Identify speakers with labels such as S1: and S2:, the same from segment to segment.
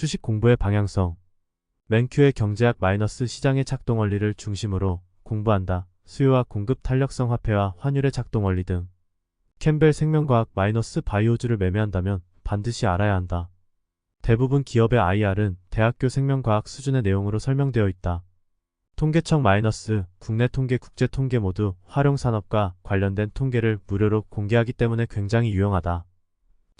S1: 주식 공부의 방향성. 맨큐의 경제학 마이너스 시장의 작동 원리를 중심으로 공부한다. 수요와 공급 탄력성 화폐와 환율의 작동 원리 등. 캠벨 생명과학 마이너스 바이오주를 매매한다면 반드시 알아야 한다. 대부분 기업의 IR은 대학교 생명과학 수준의 내용으로 설명되어 있다. 통계청 마이너스 국내 통계, 국제 통계 모두 활용산업과 관련된 통계를 무료로 공개하기 때문에 굉장히 유용하다.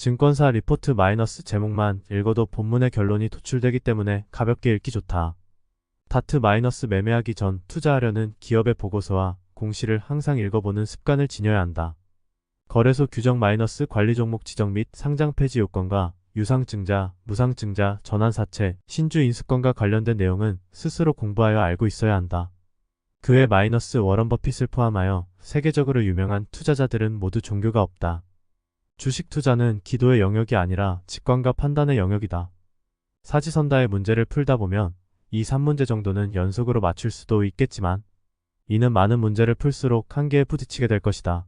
S1: 증권사 리포트 마이너스 제목만 읽어도 본문의 결론이 도출되기 때문에 가볍게 읽기 좋다. 다트 마이너스 매매하기 전 투자하려는 기업의 보고서와 공시를 항상 읽어보는 습관을 지녀야 한다. 거래소 규정 마이너스 관리 종목 지정 및 상장 폐지 요건과 유상증자, 무상증자, 전환사채, 신주 인수권과 관련된 내용은 스스로 공부하여 알고 있어야 한다. 그외 마이너스 워런 버핏을 포함하여 세계적으로 유명한 투자자들은 모두 종교가 없다. 주식 투자는 기도의 영역이 아니라 직관과 판단의 영역이다. 사지선다의 문제를 풀다 보면 2, 3문제 정도는 연속으로 맞출 수도 있겠지만 이는 많은 문제를 풀수록 한계에 부딪히게 될 것이다.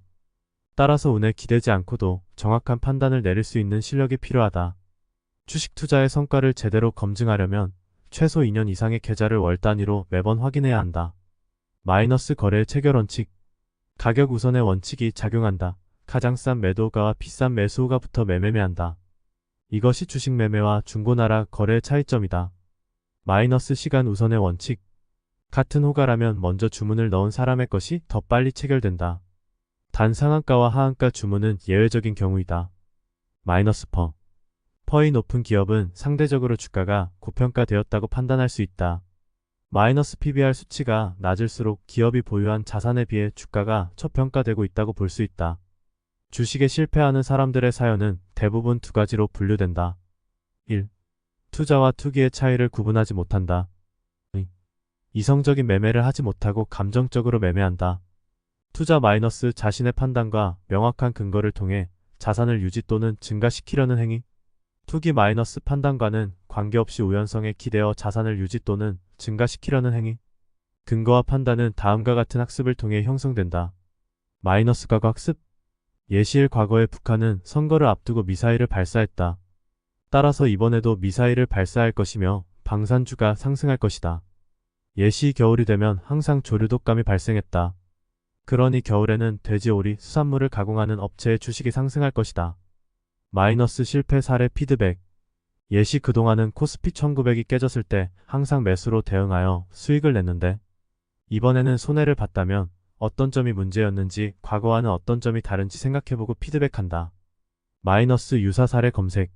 S1: 따라서 운에 기대지 않고도 정확한 판단을 내릴 수 있는 실력이 필요하다. 주식 투자의 성과를 제대로 검증하려면 최소 2년 이상의 계좌를 월 단위로 매번 확인해야 한다. 마이너스 거래의 체결 원칙. 가격 우선의 원칙이 작용한다. 가장 싼 매도가와 비싼 매수가부터 매매한다. 이것이 주식 매매와 중고나라 거래의 차이점이다. 마이너스 시간 우선의 원칙. 같은 호가라면 먼저 주문을 넣은 사람의 것이 더 빨리 체결된다. 단 상한가와 하한가 주문은 예외적인 경우이다. 마이너스 퍼이 높은 기업은 상대적으로 주가가 고평가되었다고 판단할 수 있다. 마이너스 PBR 수치가 낮을수록 기업이 보유한 자산에 비해 주가가 저평가되고 있다고 볼 수 있다. 주식에 실패하는 사람들의 사연은 대부분 두 가지로 분류된다. 1. 투자와 투기의 차이를 구분하지 못한다. 2. 이성적인 매매를 하지 못하고 감정적으로 매매한다. 투자 마이너스 자신의 판단과 명확한 근거를 통해 자산을 유지 또는 증가시키려는 행위. 투기 마이너스 판단과는 관계없이 우연성에 기대어 자산을 유지 또는 증가시키려는 행위. 근거와 판단은 다음과 같은 학습을 통해 형성된다. 마이너스 과거 학습. 예시일 과거에 북한은 선거를 앞두고 미사일을 발사했다. 따라서 이번에도 미사일을 발사할 것이며 방산주가 상승할 것이다. 예시 겨울이 되면 항상 조류독감이 발생했다. 그러니 겨울에는 돼지오리, 수산물을 가공하는 업체의 주식이 상승할 것이다. 마이너스 실패 사례 피드백. 예시 그동안은 코스피 1900이 깨졌을 때 항상 매수로 대응하여 수익을 냈는데 이번에는 손해를 봤다면 어떤 점이 문제였는지 과거와는 어떤 점이 다른지 생각해보고 피드백한다. 마이너스 유사 사례 검색.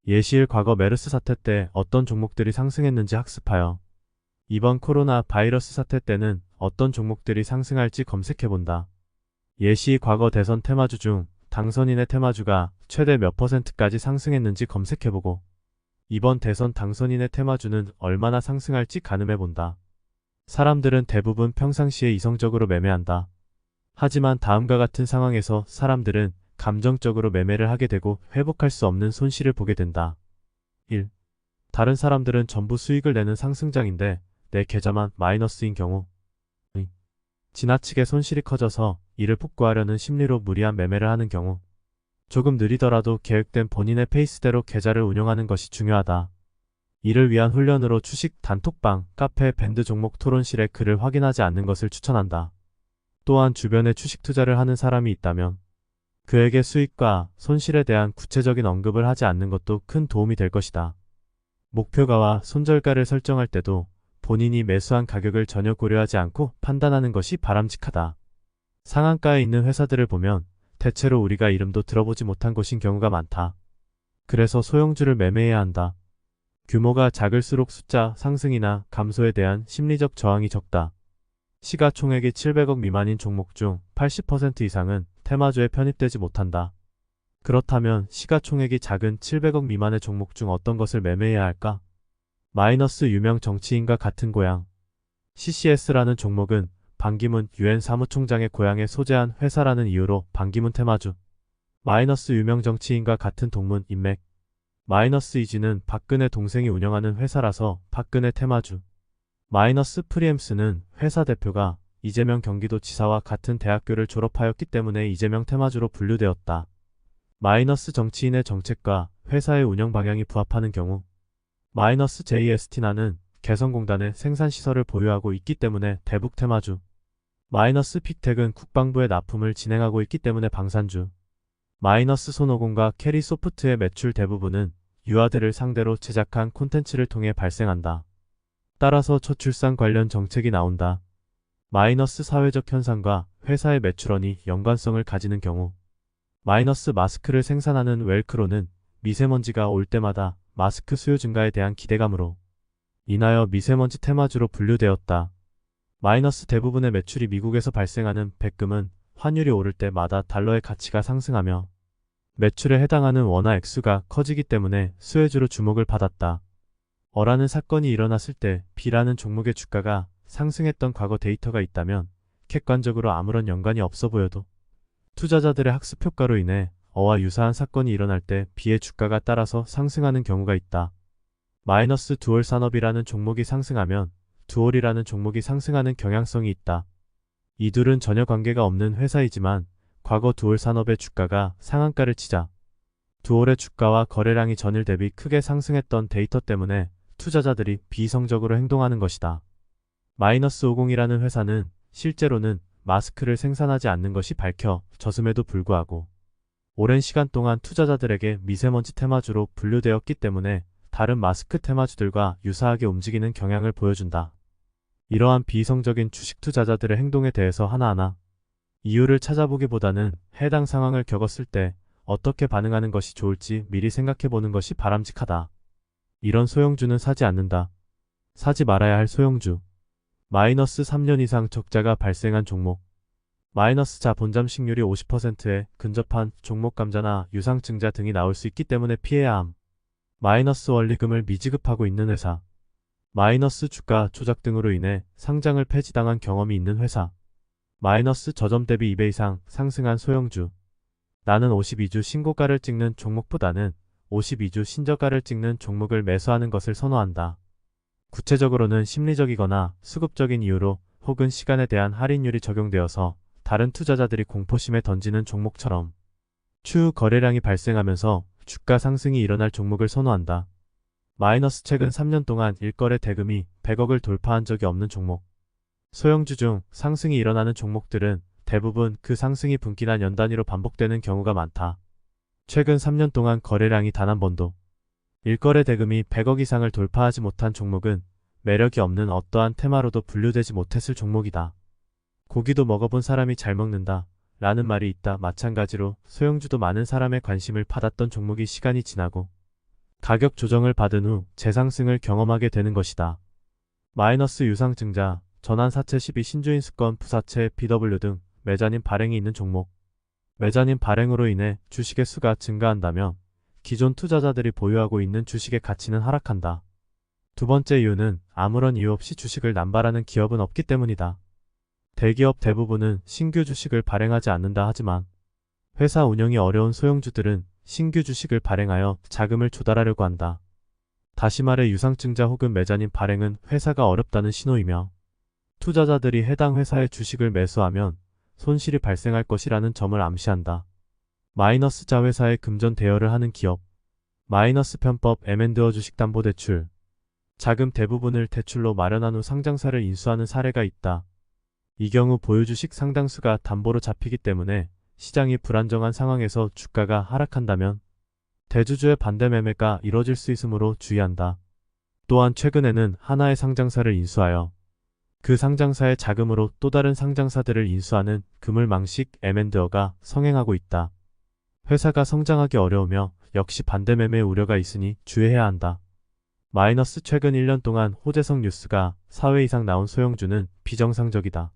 S1: 예시일 과거 메르스 사태 때 어떤 종목들이 상승했는지 학습하여 이번 코로나 바이러스 사태 때는 어떤 종목들이 상승할지 검색해본다. 예시 과거 대선 테마주 중 당선인의 테마주가 최대 몇 %까지 상승했는지 검색해보고 이번 대선 당선인의 테마주는 얼마나 상승할지 가늠해본다. 사람들은 대부분 평상시에 이성적으로 매매한다. 하지만 다음과 같은 상황에서 사람들은 감정적으로 매매를 하게 되고 회복할 수 없는 손실을 보게 된다. 1. 다른 사람들은 전부 수익을 내는 상승장인데 내 계좌만 마이너스인 경우. 2. 지나치게 손실이 커져서 이를 복구하려는 심리로 무리한 매매를 하는 경우. 조금 느리더라도 계획된 본인의 페이스대로 계좌를 운영하는 것이 중요하다. 이를 위한 훈련으로 주식 단톡방, 카페, 밴드 종목 토론실의 글을 확인하지 않는 것을 추천한다. 또한 주변에 주식 투자를 하는 사람이 있다면 그에게 수익과 손실에 대한 구체적인 언급을 하지 않는 것도 큰 도움이 될 것이다. 목표가와 손절가를 설정할 때도 본인이 매수한 가격을 전혀 고려하지 않고 판단하는 것이 바람직하다. 상한가에 있는 회사들을 보면 대체로 우리가 이름도 들어보지 못한 곳인 경우가 많다. 그래서 소형주를 매매해야 한다. 규모가 작을수록 숫자 상승이나 감소에 대한 심리적 저항이 적다. 시가총액이 700억 미만인 종목 중 80% 이상은 테마주에 편입되지 못한다. 그렇다면 시가총액이 작은 700억 미만의 종목 중 어떤 것을 매매해야 할까? 마이너스 유명 정치인과 같은 고향. CCS라는 종목은 반기문 유엔 사무총장의 고향에 소재한 회사라는 이유로 반기문 테마주. 마이너스 유명 정치인과 같은 동문 인맥. 마이너스 이지는 박근혜 동생이 운영하는 회사라서 박근혜 테마주. 마이너스 프리엠스는 회사 대표가 이재명 경기도지사와 같은 대학교를 졸업하였기 때문에 이재명 테마주로 분류되었다. 마이너스 정치인의 정책과 회사의 운영 방향이 부합하는 경우. JST나는 개성공단의 생산시설을 보유하고 있기 때문에 대북 테마주. 픽텍은 국방부에 납품을 진행하고 있기 때문에 방산주. 손오공과 캐리소프트의 매출 대부분은 유아들을 상대로 제작한 콘텐츠를 통해 발생한다. 따라서 저출산 관련 정책이 나온다. 사회적 현상과 회사의 매출원이 연관성을 가지는 경우 마스크를 생산하는 웰크로는 미세먼지가 올 때마다 마스크 수요 증가에 대한 기대감으로 인하여 미세먼지 테마주로 분류되었다. 대부분의 매출이 미국에서 발생하는 백금은 환율이 오를 때마다 달러의 가치가 상승하며 매출에 해당하는 원화 액수가 커지기 때문에 수혜주로 주목을 받았다. 어라는 사건이 일어났을 때 B라는 종목의 주가가 상승했던 과거 데이터가 있다면 객관적으로 아무런 연관이 없어 보여도 투자자들의 학습 효과로 인해 어와 유사한 사건이 일어날 때 B의 주가가 따라서 상승하는 경우가 있다. 두올 산업이라는 종목이 상승하면 두올이라는 종목이 상승하는 경향성이 있다. 이 둘은 전혀 관계가 없는 회사이지만 과거 두올 산업의 주가가 상한가를 치자 두올의 주가와 거래량이 전일 대비 크게 상승했던 데이터 때문에 투자자들이 비이성적으로 행동하는 것이다. 50이라는 회사는 실제로는 마스크를 생산하지 않는 것이 밝혀졌음에도 불구하고 오랜 시간 동안 투자자들에게 미세먼지 테마주로 분류되었기 때문에 다른 마스크 테마주들과 유사하게 움직이는 경향을 보여준다. 이러한 비이성적인 주식 투자자들의 행동에 대해서 하나하나 이유를 찾아보기보다는 해당 상황을 겪었을 때 어떻게 반응하는 것이 좋을지 미리 생각해보는 것이 바람직하다. 이런 소형주는 사지 않는다. 사지 말아야 할 소형주. 3년 이상 적자가 발생한 종목. 자 본잠식률이 50%에 근접한 종목 감자나 유상증자 등이 나올 수 있기 때문에 피해야 함. 원리금을 미지급하고 있는 회사. 주가 조작 등으로 인해 상장을 폐지당한 경험이 있는 회사. 저점 대비 2배 이상 상승한 소형주. 나는 52주 신고가를 찍는 종목보다는 52주 신저가를 찍는 종목을 매수하는 것을 선호한다. 구체적으로는 심리적이거나 수급적인 이유로 혹은 시간에 대한 할인율이 적용되어서 다른 투자자들이 공포심에 던지는 종목처럼 추후 거래량이 발생하면서 주가 상승이 일어날 종목을 선호한다. 최근 3년 동안 일거래 대금이 100억을 돌파한 적이 없는 종목. 소형주 중 상승이 일어나는 종목들은 대부분 그 상승이 분기나 연 단위로 반복되는 경우가 많다. 최근 3년 동안 거래량이 단 한 번도 일거래 대금이 100억 이상을 돌파하지 못한 종목은 매력이 없는 어떠한 테마로도 분류되지 못했을 종목이다. 고기도 먹어본 사람이 잘 먹는다 라는 말이 있다. 마찬가지로 소형주도 많은 사람의 관심을 받았던 종목이 시간이 지나고 가격 조정을 받은 후 재상승을 경험하게 되는 것이다. 유상증자, 전환사채 12 신주인수권 부사채 BW 등 매자님 발행이 있는 종목. 매자님 발행으로 인해 주식의 수가 증가한다면 기존 투자자들이 보유하고 있는 주식의 가치는 하락한다. 두 번째 이유는 아무런 이유 없이 주식을 남발하는 기업은 없기 때문이다. 대기업 대부분은 신규 주식을 발행하지 않는다 하지만 회사 운영이 어려운 소형주들은 신규 주식을 발행하여 자금을 조달하려고 한다. 다시 말해 유상증자 혹은 매자님 발행은 회사가 어렵다는 신호이며 투자자들이 해당 회사의 주식을 매수하면 손실이 발생할 것이라는 점을 암시한다. 자회사의 금전 대여를 하는 기업. 편법 M&A 주식담보대출. 자금 대부분을 대출로 마련한 후 상장사를 인수하는 사례가 있다. 이 경우 보유주식 상당수가 담보로 잡히기 때문에 시장이 불안정한 상황에서 주가가 하락한다면 대주주의 반대 매매가 이뤄질 수 있으므로 주의한다. 또한 최근에는 하나의 상장사를 인수하여 그 상장사의 자금으로 또 다른 상장사들을 인수하는 그물망식 M&A가 성행하고 있다. 회사가 성장하기 어려우며 역시 반대 매매 우려가 있으니 주의해야 한다. 최근 1년 동안 호재성 뉴스가 4회 이상 나온 소형주는 비정상적이다.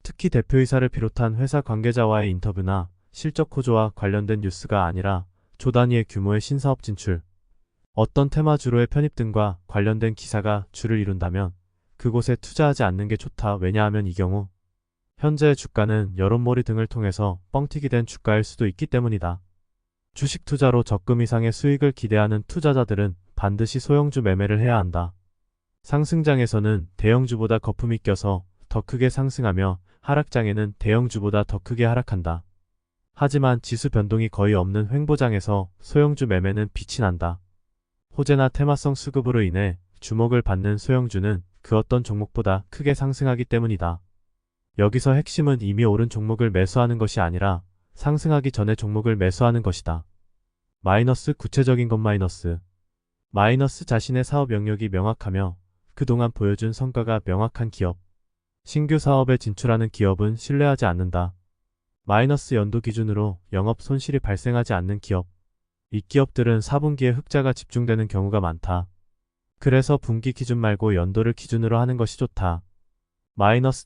S1: 특히 대표이사를 비롯한 회사 관계자와의 인터뷰나 실적 호조와 관련된 뉴스가 아니라 조 단위의 규모의 신사업 진출, 어떤 테마주로의 편입 등과 관련된 기사가 주를 이룬다면 그곳에 투자하지 않는 게 좋다. 왜냐하면 이 경우 현재의 주가는 여론몰이 등을 통해서 뻥튀기 된 주가일 수도 있기 때문이다. 주식 투자로 적금 이상의 수익을 기대하는 투자자들은 반드시 소형주 매매를 해야 한다. 상승장에서는 대형주보다 거품이 껴서 더 크게 상승하며 하락장에는 대형주보다 더 크게 하락한다. 하지만 지수 변동이 거의 없는 횡보장에서 소형주 매매는 빛이 난다. 호재나 테마성 수급으로 인해 주목을 받는 소형주는 그 어떤 종목보다 크게 상승하기 때문이다. 여기서 핵심은 이미 오른 종목을 매수하는 것이 아니라 상승하기 전에 종목을 매수하는 것이다. 구체적인 것 마이너스 자신의 사업 영역이 명확하며 그동안 보여준 성과가 명확한 기업. 신규 사업에 진출하는 기업은 신뢰하지 않는다. 연도 기준으로 영업 손실이 발생하지 않는 기업. 이 기업들은 4분기에 흑자가 집중되는 경우가 많다. 그래서 분기 기준 말고 연도를 기준으로 하는 것이 좋다.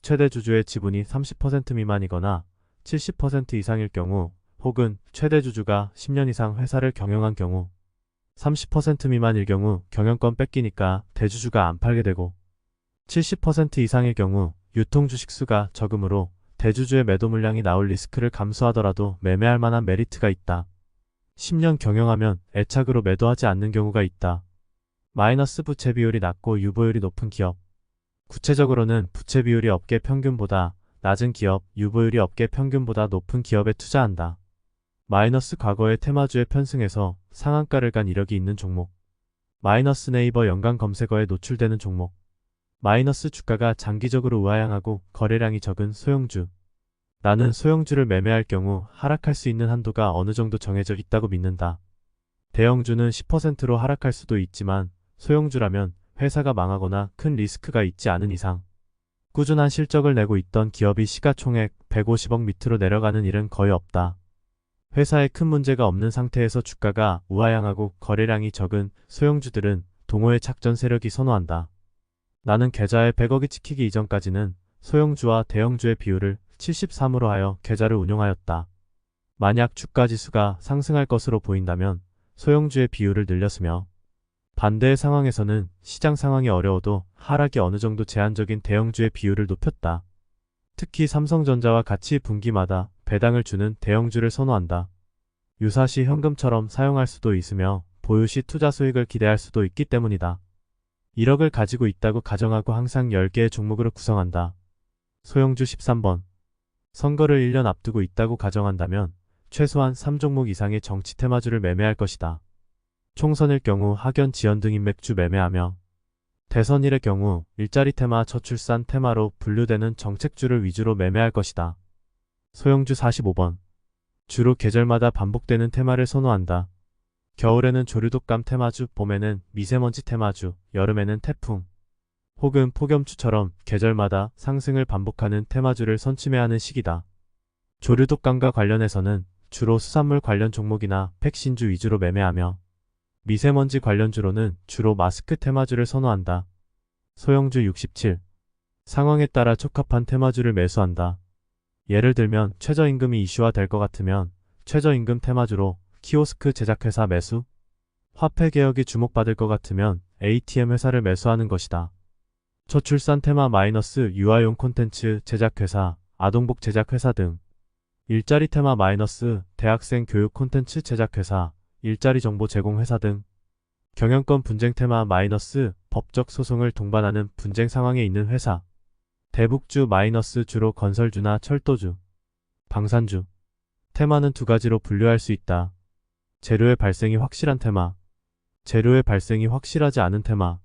S1: 최대 주주의 지분이 30% 미만이거나 70% 이상일 경우, 혹은 최대 주주가 10년 이상 회사를 경영한 경우, 30% 미만일 경우 경영권 뺏기니까 대주주가 안 팔게 되고, 70% 이상일 경우 유통 주식 수가 적으므로 대주주의 매도 물량이 나올 리스크를 감수하더라도 매매할 만한 메리트가 있다. 10년 경영하면 애착으로 매도하지 않는 경우가 있다. 부채 비율이 낮고 유보율이 높은 기업. 구체적으로는 부채 비율이 업계 평균보다 낮은 기업, 유보율이 업계 평균보다 높은 기업에 투자한다. 과거의 테마주에 편승해서 상한가를 간 이력이 있는 종목. 네이버 연관 검색어에 노출되는 종목. 주가가 장기적으로 우하향하고 거래량이 적은 소형주. 나는 소형주를 매매할 경우 하락할 수 있는 한도가 어느 정도 정해져 있다고 믿는다. 대형주는 10%로 하락할 수도 있지만 소형주라면 회사가 망하거나 큰 리스크가 있지 않은 이상 꾸준한 실적을 내고 있던 기업이 시가총액 150억 밑으로 내려가는 일은 거의 없다. 회사에 큰 문제가 없는 상태에서 주가가 우하향하고 거래량이 적은 소형주들은 동호회 착전 세력이 선호한다. 나는 계좌에 100억이 찍히기 이전까지는 소형주와 대형주의 비율을 73으로 하여 계좌를 운용하였다. 만약 주가 지수가 상승할 것으로 보인다면 소형주의 비율을 늘렸으며, 반대의 상황에서는 시장 상황이 어려워도 하락이 어느 정도 제한적인 대형주의 비율을 높였다. 특히 삼성전자와 같이 분기마다 배당을 주는 대형주를 선호한다. 유사시 현금처럼 사용할 수도 있으며 보유시 투자 수익을 기대할 수도 있기 때문이다. 1억을 가지고 있다고 가정하고 항상 10개의 종목으로 구성한다. 소형주 13번. 선거를 1년 앞두고 있다고 가정한다면 최소한 3종목 이상의 정치 테마주를 매매할 것이다. 총선일 경우 학연, 지연 등 인맥주 매매하며, 대선일의 경우 일자리 테마, 저출산 테마로 분류되는 정책주를 위주로 매매할 것이다. 소형주 45번. 주로 계절마다 반복되는 테마를 선호한다. 겨울에는 조류독감 테마주, 봄에는 미세먼지 테마주, 여름에는 태풍 혹은 폭염주처럼 계절마다 상승을 반복하는 테마주를 선취매하는 시기다. 조류독감과 관련해서는 주로 수산물 관련 종목이나 백신주 위주로 매매하며, 미세먼지 관련주로는 주로 마스크 테마주를 선호한다. 소형주 67. 상황에 따라 적합한 테마주를 매수한다. 예를 들면 최저임금이 이슈화 될 것 같으면 최저임금 테마주로 키오스크 제작회사 매수, 화폐개혁이 주목받을 것 같으면 ATM 회사를 매수하는 것이다. 저출산 테마 유아용 콘텐츠 제작회사, 아동복 제작회사 등, 일자리 테마 대학생 교육 콘텐츠 제작회사, 일자리 정보 제공 회사 등, 경영권 분쟁 테마 법적 소송을 동반하는 분쟁 상황에 있는 회사, 대북주 주로 건설주나 철도주, 방산주. 테마는 두 가지로 분류할 수 있다. 재료의 발생이 확실한 테마, 재료의 발생이 확실하지 않은 테마.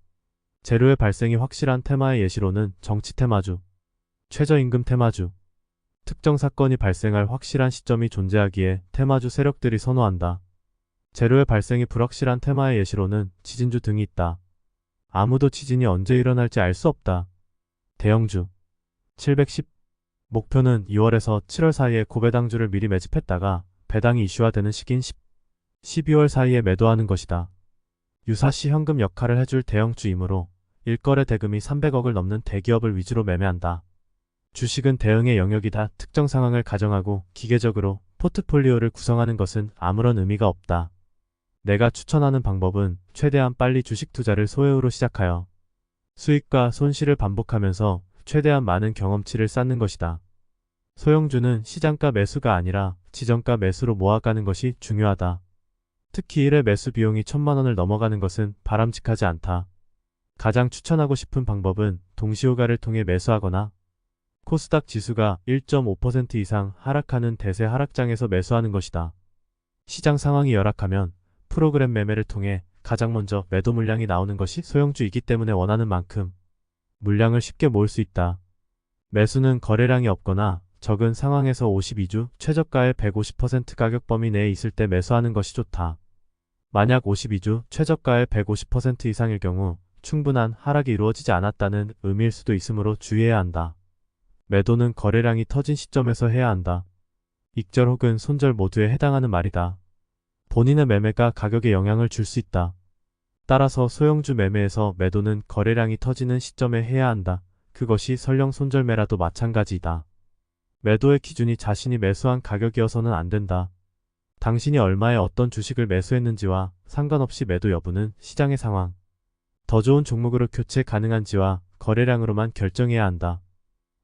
S1: 재료의 발생이 확실한 테마의 예시로는 정치 테마주, 최저임금 테마주, 특정 사건이 발생할 확실한 시점이 존재하기에 테마주 세력들이 선호한다. 재료의 발생이 불확실한 테마의 예시로는 지진주 등이 있다. 아무도 지진이 언제 일어날지 알 수 없다. 대형주 710. 목표는 2월에서 7월 사이에 고배당주를 미리 매집했다가 배당이 이슈화되는 시기인 12월 사이에 매도하는 것이다. 유사시 현금 역할을 해줄 대형주이므로 일거래 대금이 300억을 넘는 대기업을 위주로 매매한다. 주식은 대응의 영역이다. 특정 상황을 가정하고 기계적으로 포트폴리오를 구성하는 것은 아무런 의미가 없다. 내가 추천하는 방법은 최대한 빨리 주식 투자를 소액으로 시작하여 수익과 손실을 반복하면서 최대한 많은 경험치를 쌓는 것이다. 소형주는 시장가 매수가 아니라 지정가 매수로 모아가는 것이 중요하다. 특히 1회 매수 비용이 1000만 원을 넘어가는 것은 바람직하지 않다. 가장 추천하고 싶은 방법은 동시효과를 통해 매수하거나 코스닥 지수가 1.5% 이상 하락하는 대세 하락장에서 매수하는 것이다. 시장 상황이 열악하면 프로그램 매매를 통해 가장 가장 먼저 매도 물량이 나오는 것이 소형주이기 때문에 원하는 만큼 물량을 쉽게 모을 수 있다. 매수는 거래량이 없거나 적은 상황에서 52주 최저가의 150% 가격 범위 내에 있을 때 매수하는 것이 좋다. 만약 52주 최저가의 150% 이상일 경우 충분한 하락이 이루어지지 않았다는 의미일 수도 있으므로 주의해야 한다. 매도는 거래량이 터진 시점에서 해야 한다. 익절 혹은 손절 모두에 해당하는 말이다. 본인의 매매가 가격에 영향을 줄 수 있다. 따라서 소형주 매매에서 매도는 거래량이 터지는 시점에 해야 한다. 그것이 설령 손절매라도 마찬가지이다. 매도의 기준이 자신이 매수한 가격이어서는 안 된다. 당신이 얼마에 어떤 주식을 매수했는지와 상관없이 매도 여부는 시장의 상황, 더 좋은 종목으로 교체 가능한지와 거래량으로만 결정해야 한다.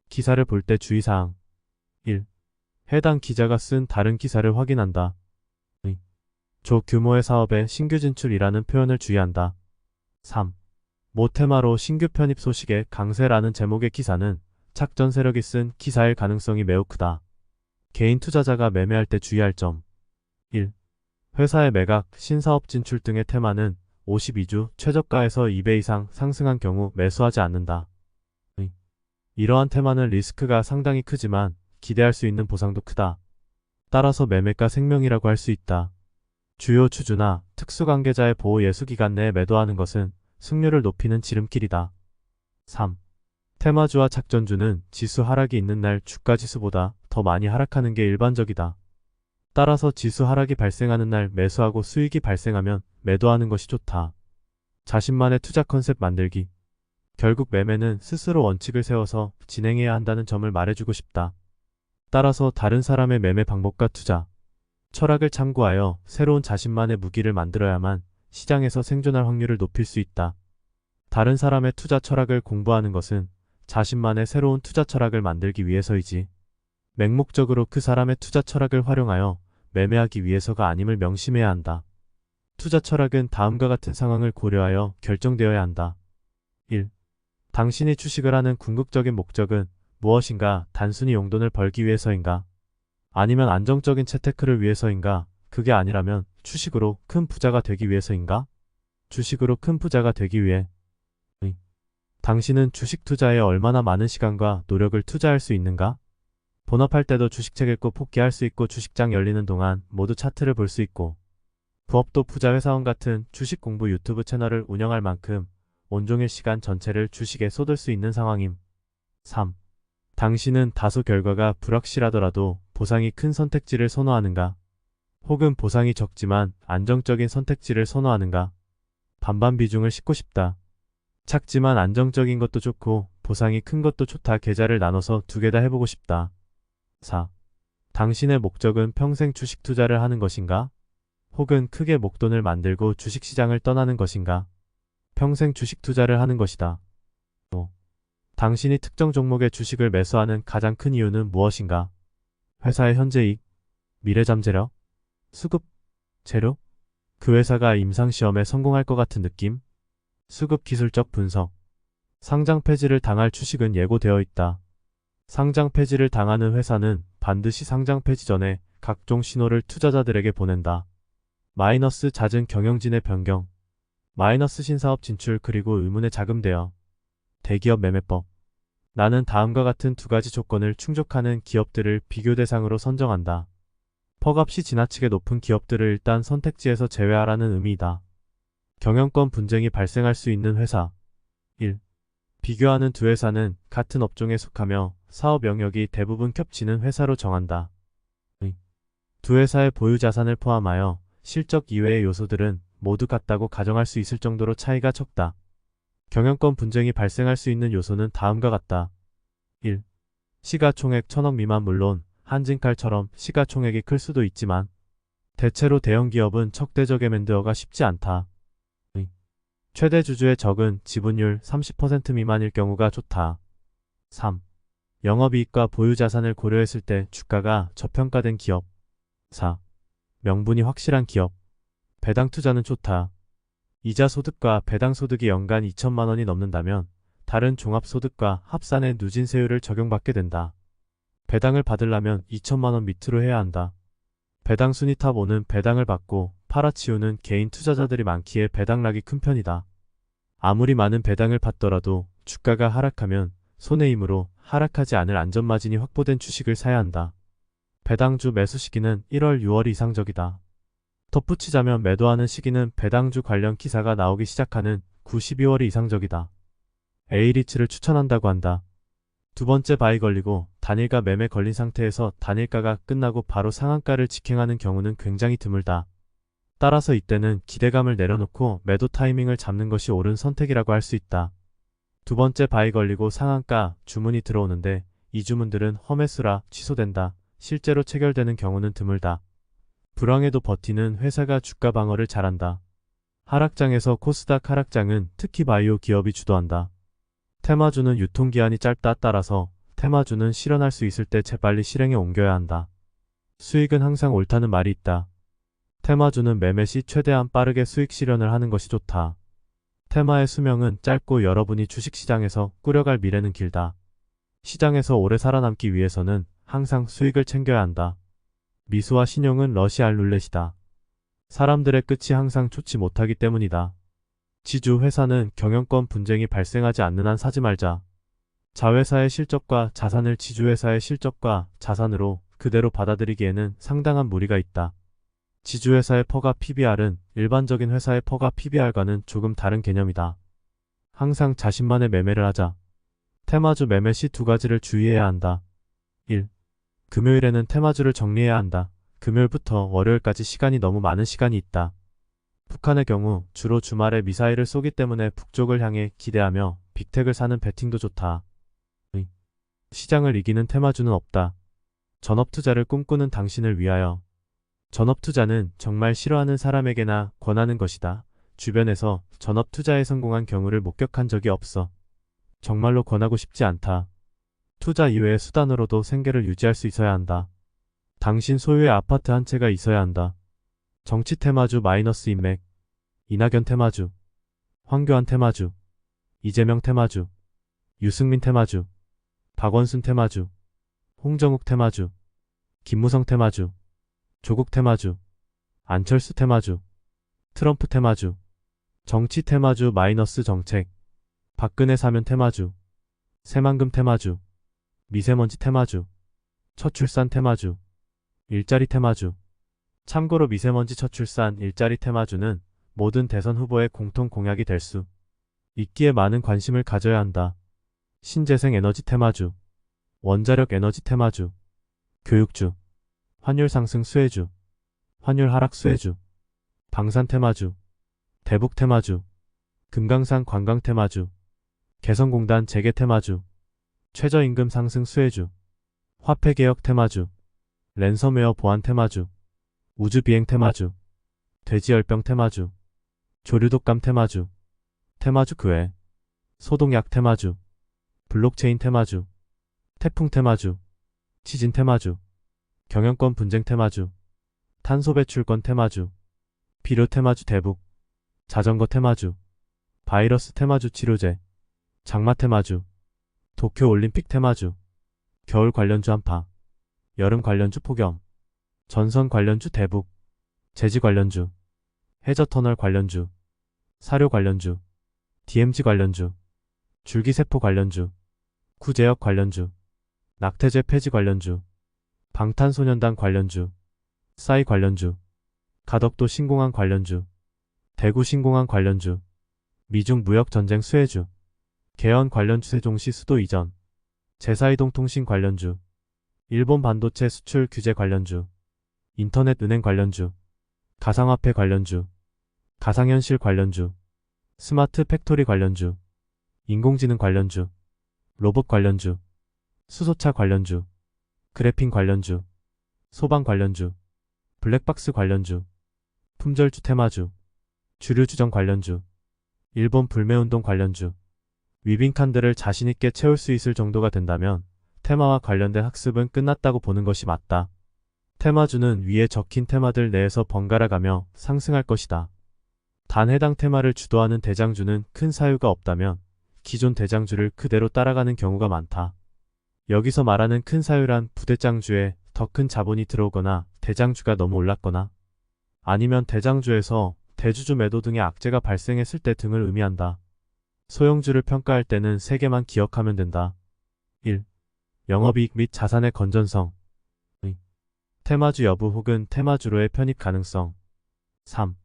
S1: 기사를 볼 때 주의사항 1. 해당 기자가 쓴 다른 기사를 확인한다. 2. 조규모의 사업에 신규 진출이라는 표현을 주의한다. 3. 모 테마로 신규 편입 소식의 강세라는 제목의 기사는 착전 세력이 쓴 기사일 가능성이 매우 크다. 개인 투자자가 매매할 때 주의할 점 1. 회사의 매각, 신사업 진출 등의 테마는 52주 최저가에서 2배 이상 상승한 경우 매수하지 않는다. 2. 이러한 테마는 리스크가 상당히 크지만 기대할 수 있는 보상도 크다. 따라서 매매가 생명이라고 할 수 있다. 주요 주주나 특수관계자의 보호 예수기간 내에 매도하는 것은 승률을 높이는 지름길이다. 3. 테마주와 착전주는 지수 하락이 있는 날 주가지수보다 더 많이 하락하는 게 일반적이다. 따라서 지수 하락이 발생하는 날 매수하고 수익이 발생하면 매도하는 것이 좋다. 자신만의 투자 컨셉 만들기. 결국 매매는 스스로 원칙을 세워서 진행해야 한다는 점을 말해주고 싶다. 따라서 다른 사람의 매매 방법과 투자 철학을 참고하여 새로운 자신만의 무기를 만들어야만 시장에서 생존할 확률을 높일 수 있다. 다른 사람의 투자 철학을 공부하는 것은 자신만의 새로운 투자 철학을 만들기 위해서이지 맹목적으로 그 사람의 투자 철학을 활용하여 매매하기 위해서가 아님을 명심해야 한다. 투자 철학은 다음과 같은 상황을 고려하여 결정되어야 한다. 1. 당신이 주식을 하는 궁극적인 목적은 무엇인가? 단순히 용돈을 벌기 위해서인가? 아니면 안정적인 재테크를 위해서인가? 그게 아니라면 주식으로 큰 부자가 되기 위해서인가? 주식으로 큰 부자가 되기 위해. 당신은 주식 투자에 얼마나 많은 시간과 노력을 투자할 수 있는가? 본업할 때도 주식책 읽고 복귀할 수 있고 주식장 열리는 동안 모두 차트를 볼 수 있고 부업도 부자회사원 같은 주식 공부 유튜브 채널을 운영할 만큼 온종일 시간 전체를 주식에 쏟을 수 있는 상황임. 3. 당신은 다소 결과가 불확실하더라도 보상이 큰 선택지를 선호하는가? 혹은 보상이 적지만 안정적인 선택지를 선호하는가? 반반 비중을 싣고 싶다. 작지만 안정적인 것도 좋고 보상이 큰 것도 좋다. 계좌를 나눠서 두 개 다 해보고 싶다. 4. 당신의 목적은 평생 주식 투자를 하는 것인가? 혹은 크게 목돈을 만들고 주식시장을 떠나는 것인가? 평생 주식 투자를 하는 것이다. 5. 당신이 특정 종목의 주식을 매수하는 가장 큰 이유는 무엇인가? 회사의 현재이익, 미래잠재력, 수급, 재료? 그 회사가 임상시험에 성공할 것 같은 느낌? 수급 기술적 분석. 상장 폐지를 당할 주식은 예고되어 있다. 상장 폐지를 당하는 회사는 반드시 상장 폐지 전에 각종 신호를 투자자들에게 보낸다. 마이너스 잦은 경영진의 변경, 마이너스 신사업 진출 그리고 의문의 자금 대여, 대기업 매매법. 나는 다음과 같은 두 가지 조건을 충족하는 기업들을 비교 대상으로 선정한다. 퍽값이 지나치게 높은 기업들을 일단 선택지에서 제외하라는 의미이다. 경영권 분쟁이 발생할 수 있는 회사. 1. 비교하는 두 회사는 같은 업종에 속하며 사업 영역이 대부분 겹치는 회사로 정한다. 2. 두 회사의 보유 자산을 포함하여 실적 이외의 요소들은 모두 같다고 가정할 수 있을 정도로 차이가 적다. 경영권 분쟁이 발생할 수 있는 요소는 다음과 같다. 1. 시가총액 1000억 미만. 물론 한진칼처럼 시가총액이 클 수도 있지만 대체로 대형 기업은 척대적 M&A가 쉽지 않다. 2. 최대 주주의 적은 지분율 30% 미만일 경우가 좋다. 3. 영업이익과 보유자산을 고려했을 때 주가가 저평가된 기업. 4. 명분이 확실한 기업. 배당 투자는 좋다. 이자 소득과 배당 소득이 연간 2천만 원이 넘는다면 다른 종합소득과 합산의 누진세율을 적용받게 된다. 배당을 받으려면 2천만 원 밑으로 해야 한다. 배당 순위 탑 5는 배당을 받고 팔아치우는 개인 투자자들이 많기에 배당락이 큰 편이다. 아무리 많은 배당을 받더라도 주가가 하락하면 손해이므로 하락하지 않을 안전마진이 확보된 주식을 사야 한다. 배당주 매수 시기는 1월, 6월이 이상적이다. 덧붙이자면 매도하는 시기는 배당주 관련 기사가 나오기 시작하는 9, 12월이 이상적이다. A리츠를 추천한다고 한다. 두 번째 바이 걸리고 단일가 매매 걸린 상태에서 단일가가 끝나고 바로 상한가를 직행하는 경우는 굉장히 드물다. 따라서 이때는 기대감을 내려놓고 매도 타이밍을 잡는 것이 옳은 선택이라고 할 수 있다. 두 번째 바이 걸리고 상한가 주문이 들어오는데 이 주문들은 험해수라 취소된다. 실제로 체결되는 경우는 드물다. 불황에도 버티는 회사가 주가 방어를 잘한다. 하락장에서 코스닥 하락장은 특히 바이오 기업이 주도한다. 테마주는 유통기한이 짧다. 따라서 테마주는 실현할 수 있을 때 재빨리 실행에 옮겨야 한다. 수익은 항상 옳다는 말이 있다. 테마주는 매매 시 최대한 빠르게 수익 실현을 하는 것이 좋다. 테마의 수명은 짧고 여러분이 주식시장에서 꾸려갈 미래는 길다. 시장에서 오래 살아남기 위해서는 항상 수익을 챙겨야 한다. 미수와 신용은 러시아 룰렛이다. 사람들의 끝이 항상 좋지 못하기 때문이다. 지주 회사는 경영권 분쟁이 발생하지 않는 한 사지 말자. 자회사의 실적과 자산을 지주회사의 실적과 자산으로 그대로 받아들이기에는 상당한 무리가 있다. 지주회사의 퍼가 PBR은 일반적인 회사의 퍼가 PBR과는 조금 다른 개념이다. 항상 자신만의 매매를 하자. 테마주 매매 시 두 가지를 주의해야 한다. 1. 금요일에는 테마주를 정리해야 한다. 금요일부터 월요일까지 시간이 너무 많은 시간이 있다. 북한의 경우 주로 주말에 미사일을 쏘기 때문에 북쪽을 향해 기대하며 빅텍을 사는 베팅도 좋다. 시장을 이기는 테마주는 없다. 전업투자를 꿈꾸는 당신을 위하여. 전업투자는 정말 싫어하는 사람에게나 권하는 것이다. 주변에서 전업투자에 성공한 경우를 목격한 적이 없어. 정말로 권하고 싶지 않다. 투자 이외의 수단으로도 생계를 유지할 수 있어야 한다. 당신 소유의 아파트 한 채가 있어야 한다. 정치 테마주 마이너스 인맥, 이낙연 테마주, 황교안 테마주, 이재명 테마주, 유승민 테마주, 박원순 테마주, 홍정욱 테마주, 김무성 테마주, 조국 테마주, 안철수 테마주, 트럼프 테마주, 정치 테마주 마이너스 정책, 박근혜 사면 테마주, 새만금 테마주, 미세먼지 테마주, 첫 출산 테마주, 일자리 테마주. 참고로 미세먼지 첫 출산 일자리 테마주는 모든 대선 후보의 공통 공약이 될 수 있기에 많은 관심을 가져야 한다. 신재생 에너지 테마주, 원자력 에너지 테마주, 교육주, 환율 상승 수혜주, 환율 하락 수혜주, 방산 테마주, 대북 테마주, 금강산 관광 테마주, 개성공단 재개 테마주, 최저임금 상승 수혜주, 화폐개혁 테마주, 랜섬웨어 보안 테마주, 우주비행 테마주, 돼지열병 테마주, 조류독감 테마주, 테마주 그 외, 소독약 테마주, 블록체인 테마주, 태풍 테마주, 지진 테마주, 경영권 분쟁 테마주, 탄소 배출권 테마주, 비료 테마주 대북, 자전거 테마주, 바이러스 테마주 치료제, 장마 테마주, 도쿄올림픽 테마주, 겨울 관련주 한파, 여름 관련주 폭염, 전선 관련주 대북, 제지 관련주, 해저터널 관련주, 사료 관련주, DMZ 관련주, 줄기세포 관련주, 구제역 관련주, 낙태죄 폐지 관련주, 방탄소년단 관련주, 싸이 관련주, 가덕도 신공항 관련주, 대구 신공항 관련주, 미중 무역전쟁 수혜주, 개헌 관련주 세종시 수도 이전, 제사이동 통신 관련주, 일본 반도체 수출 규제 관련주, 인터넷 은행 관련주, 가상화폐 관련주, 가상현실 관련주, 스마트 팩토리 관련주, 인공지능 관련주, 로봇 관련주, 수소차 관련주, 그래핀 관련주, 소방 관련주, 블랙박스 관련주, 품절주 테마주, 주류주정 관련주, 일본 불매운동 관련주. 위빙칸들을 자신있게 채울 수 있을 정도가 된다면 테마와 관련된 학습은 끝났다고 보는 것이 맞다. 테마주는 위에 적힌 테마들 내에서 번갈아가며 상승할 것이다. 단 해당 테마를 주도하는 대장주는 큰 사유가 없다면 기존 대장주를 그대로 따라가는 경우가 많다. 여기서 말하는 큰 사유란 부대장주에 더 큰 자본이 들어오거나 대장주가 너무 올랐거나 아니면 대장주에서 대주주 매도 등의 악재가 발생했을 때 등을 의미한다. 소형주를 평가할 때는 3개만 기억하면 된다. 1. 영업이익 및 자산의 건전성. 2. 테마주 여부 혹은 테마주로의 편입 가능성. 3.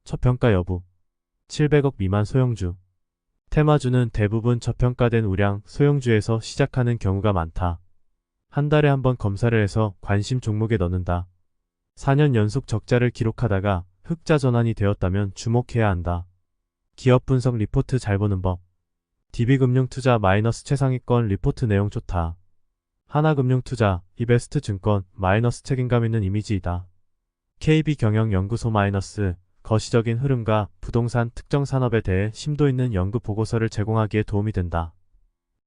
S1: 저평가 여부. 700억 미만 소형주. 테마주는 대부분 저평가된 우량 소형주에서 시작하는 경우가 많다. 한 달에 한 번 검사를 해서 관심 종목에 넣는다. 4년 연속 적자를 기록하다가 흑자 전환이 되었다면 주목해야 한다. 기업 분석 리포트 잘 보는 법. DB금융투자 마이너스 최상위권 리포트 내용 좋다. 하나금융투자, 이베스트증권 마이너스 책임감 있는 이미지이다. KB경영연구소 마이너스 거시적인 흐름과 부동산 특정 산업에 대해 심도 있는 연구 보고서를 제공하기에 도움이 된다.